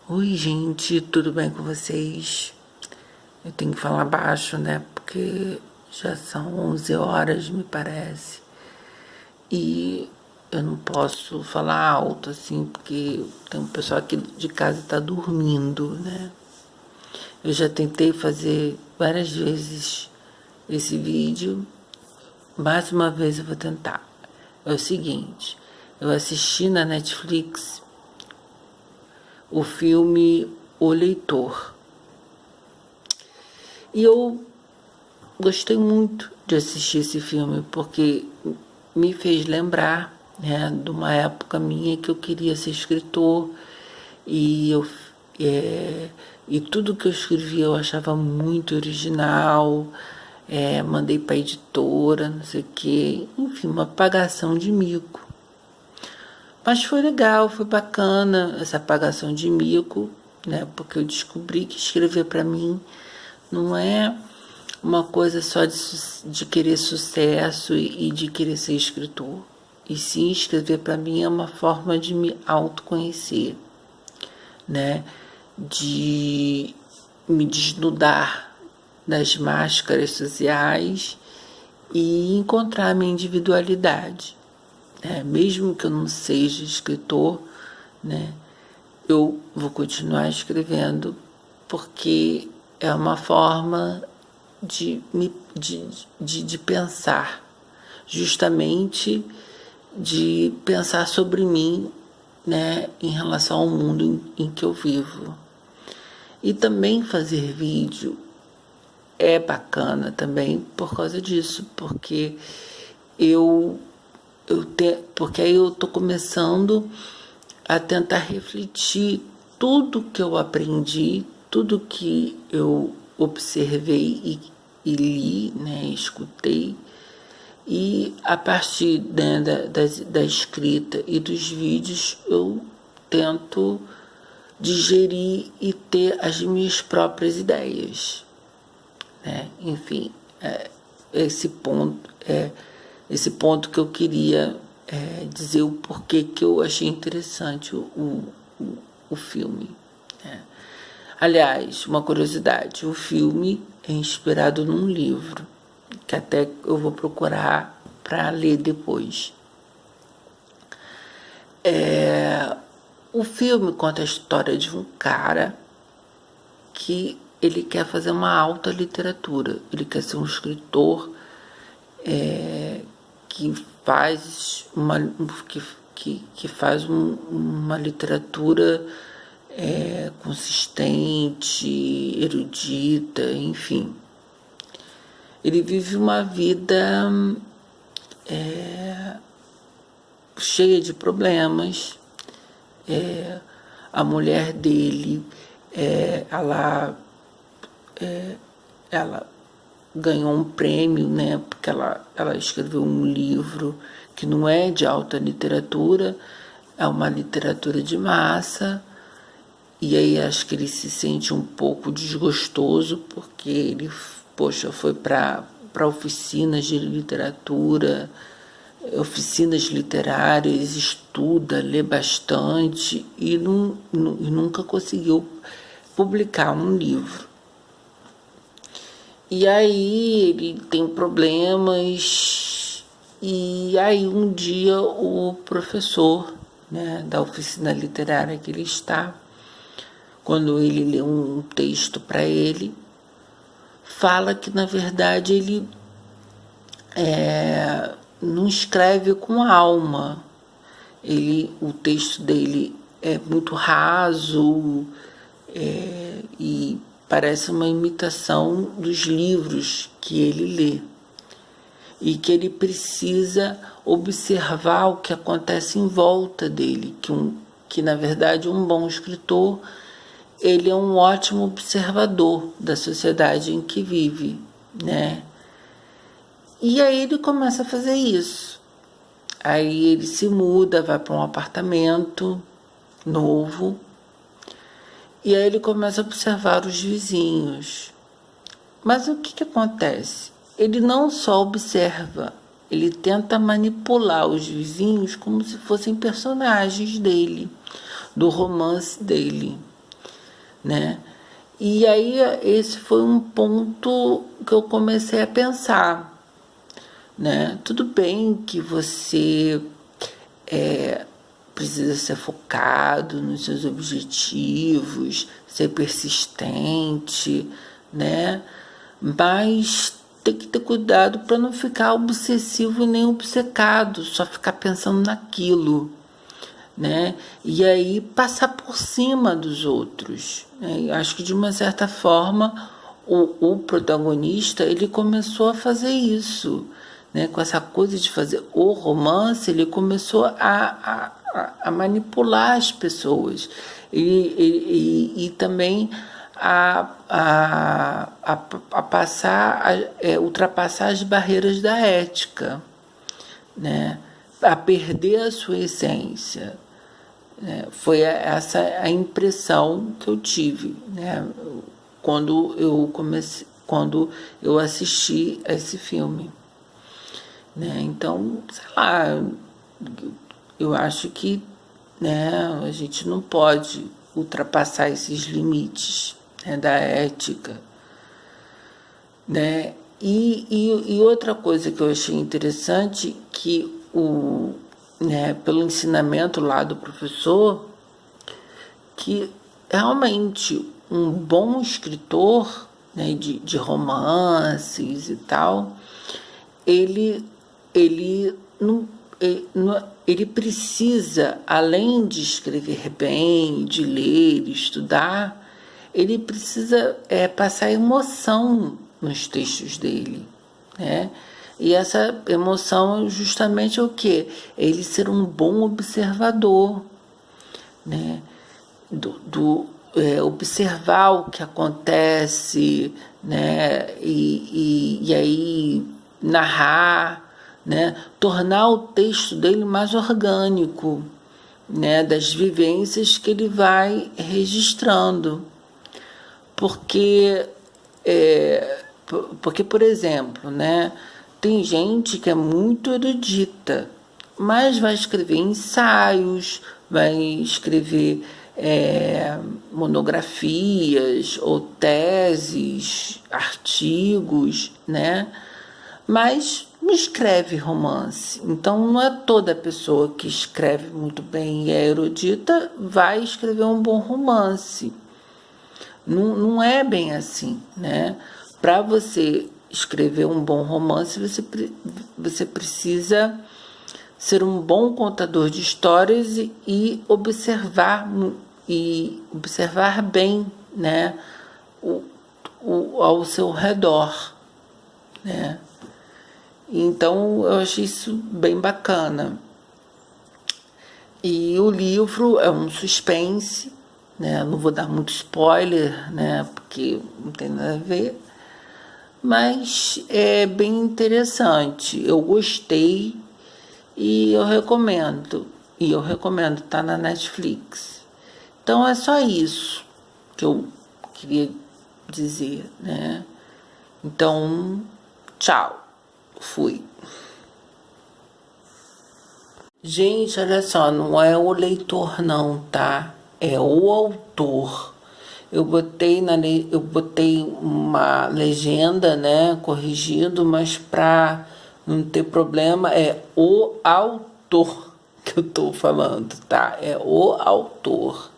Oi, gente, tudo bem com vocês? Eu tenho que falar baixo, né? Porque já são 11 horas, me parece. E eu não posso falar alto, assim, porque tem um pessoal aqui de casa que tá dormindo, né? Eu já tentei fazer várias vezes esse vídeo. Mais uma vez eu vou tentar. É o seguinte, eu assisti na Netflix o filme O Leitor. E eu gostei muito de assistir esse filme, porque me fez lembrar, né, de uma época minha que eu queria ser escritor e é, e tudo que eu escrevia eu achava muito original, mandei para editora, não sei o quê, enfim, uma pagação de mico. Mas foi legal, foi bacana essa pagação de mico, né? Porque eu descobri que escrever para mim não é uma coisa só de querer sucesso e de querer ser escritor. E sim, escrever para mim é uma forma de me autoconhecer, né? De me desnudar das máscaras sociais e encontrar a minha individualidade. Mesmo que eu não seja escritor, né, eu vou continuar escrevendo porque é uma forma de pensar, justamente de pensar sobre mim, né, em relação ao mundo em que eu vivo. E também fazer vídeo é bacana também por causa disso, porque porque aí eu estou começando a tentar refletir tudo que eu aprendi, tudo que eu observei e li, né, escutei, e a partir, né, da escrita e dos vídeos eu tento digerir e ter as minhas próprias ideias, né? Enfim, esse ponto esse ponto que eu queria dizer o porquê que eu achei interessante o filme. Né? Aliás, uma curiosidade, o filme é inspirado num livro, que até eu vou procurar para ler depois. O filme conta a história de um cara que ele quer fazer uma alta literatura, ele quer ser um escritor que faz uma literatura consistente, erudita, enfim. Ele vive uma vida cheia de problemas. A mulher dele, ela ganhou um prêmio, né, porque ela escreveu um livro que não é de alta literatura, é uma literatura de massa, e aí acho que ele se sente um pouco desgostoso, porque ele, poxa, foi para oficinas de literatura, oficinas literárias, estuda, lê bastante, e nunca conseguiu publicar um livro. E aí ele tem problemas, e aí um dia o professor, né, da oficina literária que ele está, quando ele lê um texto para ele, fala que na verdade ele não escreve com alma. O texto dele é muito raso, e parece uma imitação dos livros que ele lê, e que ele precisa observar o que acontece em volta dele, que na verdade um bom escritor, ele é um ótimo observador da sociedade em que vive, né? E aí ele começa a fazer isso. Aí ele se muda, vai para um apartamento novo, e aí ele começa a observar os vizinhos. Mas o que acontece? Ele não só observa, ele tenta manipular os vizinhos como se fossem personagens dele, do romance dele. né? E aí esse foi um ponto que eu comecei a pensar, né? Tudo bem que você precisa ser focado nos seus objetivos, ser persistente, né? Mas tem que ter cuidado para não ficar obsessivo e nem obcecado, só ficar pensando naquilo, né? E aí passar por cima dos outros, né? Acho que de uma certa forma o protagonista ele começou a fazer isso, né? Com essa coisa de fazer o romance, ele começou a manipular as pessoas e também a passar, ultrapassar as barreiras da ética, né? A perder a sua essência. Foi essa a impressão que eu tive, né? Quando eu assisti a esse filme, né? Então, sei lá, eu acho que, né, a gente não pode ultrapassar esses limites, né, da ética, né? E outra coisa que eu achei interessante que né, pelo ensinamento lá do professor, que realmente um bom escritor, né, de romances e tal, ele não, ele precisa, além de escrever bem, de ler, estudar, ele precisa passar emoção nos textos dele, né? E essa emoção justamente é o quê? Ele ser um bom observador, né? Observar o que acontece, né? E aí narrar, né? Tornar o texto dele mais orgânico, né? Das vivências que ele vai registrando. Porque, por exemplo, né? Tem gente que é muito erudita, mas vai escrever ensaios, vai escrever monografias ou teses, artigos, né? Mas não escreve romance. Então, não é toda pessoa que escreve muito bem e é erudita vai escrever um bom romance. Não é bem assim, né? Para você escrever um bom romance, você precisa ser um bom contador de histórias e observar bem, né, ao seu redor, né? Então eu achei isso bem bacana. E o livro é um suspense, né? Não vou dar muito spoiler, né? Porque não tem nada a ver, mas é bem interessante. Eu gostei e eu recomendo. Tá na Netflix. Então é só isso que eu queria dizer, né? Então, tchau. Fui. Gente, olha só, não é o leitor não, tá? É o autor. Eu botei uma legenda, né, corrigindo, mas para não ter problema é o autor que eu tô falando, tá? É o autor.